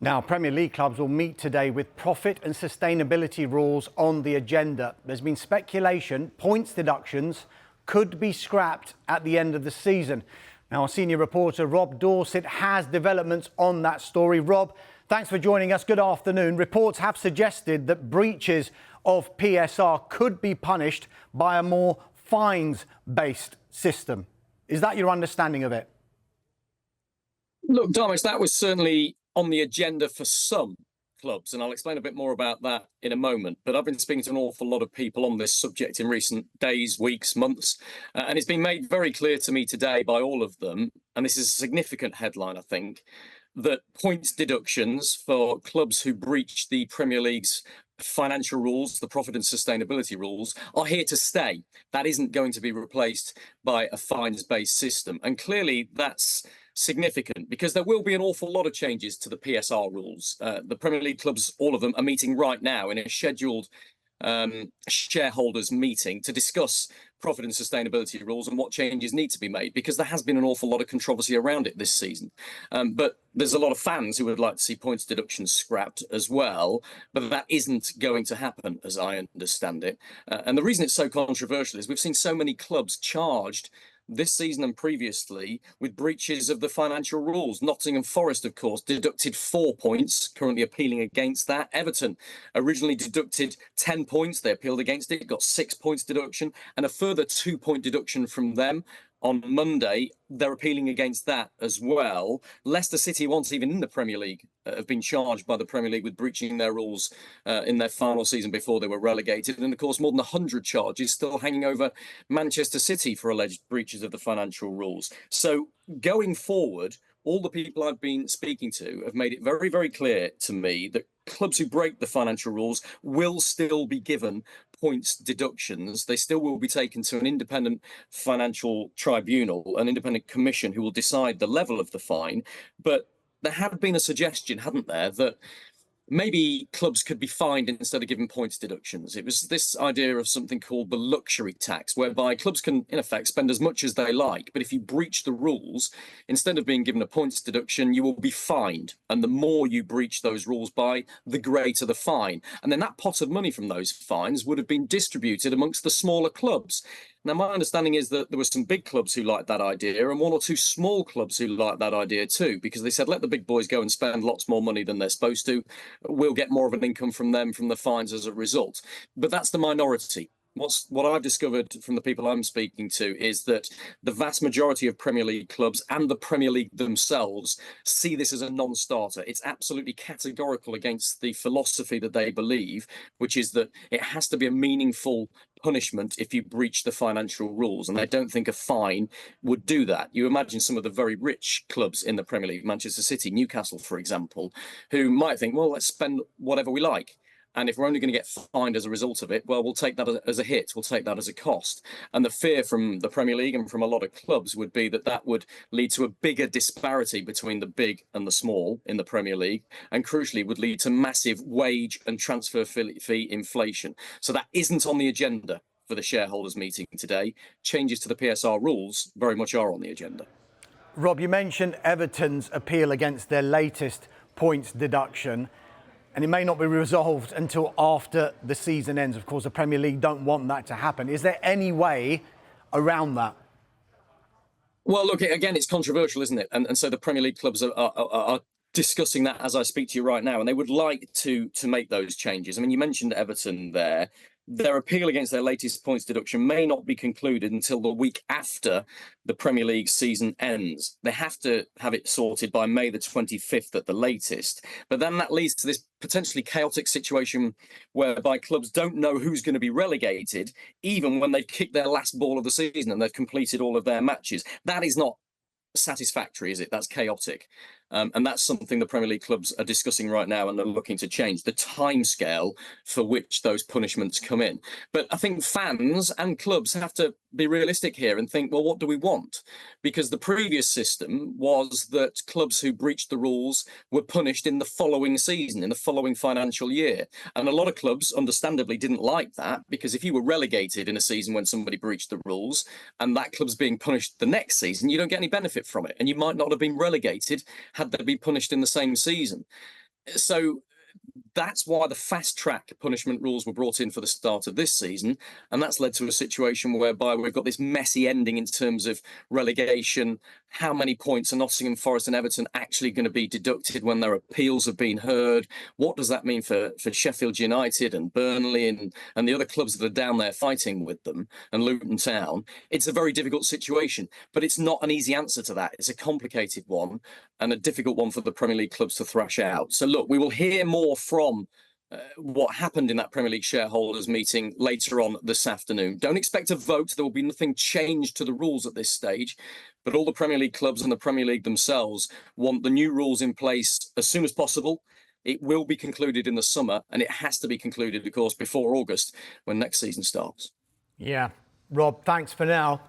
Now, Premier League clubs will meet today with profit and sustainability rules on the agenda. There's been speculation points deductions could be scrapped at the end of the season. Now, our senior reporter Rob Dorset has developments on that story. Rob, thanks for joining us. Good afternoon. Reports have suggested that breaches of PSR could be punished by a more fines-based system. Is that your understanding of it? Look, Dharmesh, that was certainly on the agenda for some clubs, and I'll explain a bit more about that in a moment. But I've been speaking to an awful lot of people on this subject in recent days, weeks, months, and it's been made very clear to me today by all of them, and this is a significant headline, I think, that points deductions for clubs who breach the Premier League's financial rules, the profit and sustainability rules, are here to stay. That isn't going to be replaced by a fines-based system. And clearly that's significant because there will be an awful lot of changes to the PSR rules. The Premier League clubs, all of them, are meeting right now in a scheduled shareholders meeting to discuss profit and sustainability rules and what changes need to be made, because there has been an awful lot of controversy around it this season. But there's a lot of fans who would like to see points deductions scrapped as well, but that isn't going to happen as I understand it. And the reason it's so controversial is we've seen so many clubs charged this season and previously with breaches of the financial rules. Nottingham Forest, of course, deducted 4 points, currently appealing against that. Everton originally deducted 10 points. They appealed against it, got 6 points deduction, and a further 2-point deduction from them. On Monday, they're appealing against that as well. Leicester City, once even in the Premier League, have been charged by the Premier League with breaching their rules in their final season before they were relegated. And of course, more than 100 charges still hanging over Manchester City for alleged breaches of the financial rules. So going forward, all the people I've been speaking to have made it very, very clear to me that clubs who break the financial rules will still be given points deductions. They still will be taken to an independent financial tribunal, an independent commission who will decide the level of the fine. But there had been a suggestion, hadn't there, that maybe clubs could be fined instead of giving points deductions. It was this idea of something called the luxury tax, whereby clubs can, in effect, spend as much as they like. But if you breach the rules, instead of being given a points deduction, you will be fined. And the more you breach those rules by, the greater the fine. And then that pot of money from those fines would have been distributed amongst the smaller clubs. Now, my understanding is that there were some big clubs who liked that idea and 1 or 2 small clubs who liked that idea too, because they said, let the big boys go and spend lots more money than they're supposed to. We'll get more of an income from them, from the fines as a result. But that's the minority. What I've discovered from the people I'm speaking to is that the vast majority of Premier League clubs and the Premier League themselves see this as a non-starter. It's absolutely categorical against the philosophy that they believe, which is that it has to be a meaningful punishment if you breach the financial rules, and they don't think a fine would do that. You imagine some of the very rich clubs in the Premier League, Manchester City, Newcastle, for example, who might think, well, let's spend whatever we like. And if we're only going to get fined as a result of it, well, we'll take that as a hit. We'll take that as a cost. And the fear from the Premier League and from a lot of clubs would be that that would lead to a bigger disparity between the big and the small in the Premier League, and crucially would lead to massive wage and transfer fee inflation. So that isn't on the agenda for the shareholders meeting today. Changes to the PSR rules very much are on the agenda. Rob, you mentioned Everton's appeal against their latest points deduction, and it may not be resolved until after the season ends. Of course, the Premier League don't want that to happen. Is there any way around that? Well, look, again, it's controversial, isn't it? And so the Premier League clubs are discussing that as I speak to you right now, and they would like to make those changes. I mean, you mentioned Everton there. Their appeal against their latest points deduction may not be concluded until the week after the Premier League season ends. They have to have it sorted by May the 25th at the latest. But then that leads to this potentially chaotic situation whereby clubs don't know who's going to be relegated, even when they've kicked their last ball of the season and they've completed all of their matches. That is not satisfactory, is it? That's chaotic. And that's something the Premier League clubs are discussing right now, and they're looking to change the timescale for which those punishments come in. But I think fans and clubs have to be realistic here and think, well, what do we want? Because the previous system was that clubs who breached the rules were punished in the following season, in the following financial year. And a lot of clubs understandably didn't like that, because if you were relegated in a season when somebody breached the rules and that club's being punished the next season, you don't get any benefit from it. And you might not have been relegated had they been punished in the same season. So that's why the fast track punishment rules were brought in for the start of this season. And that's led to a situation whereby we've got this messy ending in terms of relegation. How many points are Nottingham Forest and Everton actually going to be deducted when their appeals have been heard? What does that mean for Sheffield United and Burnley and the other clubs that are down there fighting with them, and Luton Town? It's a very difficult situation, but it's not an easy answer to that. It's a complicated one and a difficult one for the Premier League clubs to thrash out. So look, we will hear more from what happened in that Premier League shareholders meeting later on this afternoon. Don't expect a vote. There will be nothing changed to the rules at this stage, but all the Premier League clubs and the Premier League themselves want the new rules in place as soon as possible. It will be concluded in the summer, and it has to be concluded, of course, before August when next season starts. Yeah. Rob, thanks for now.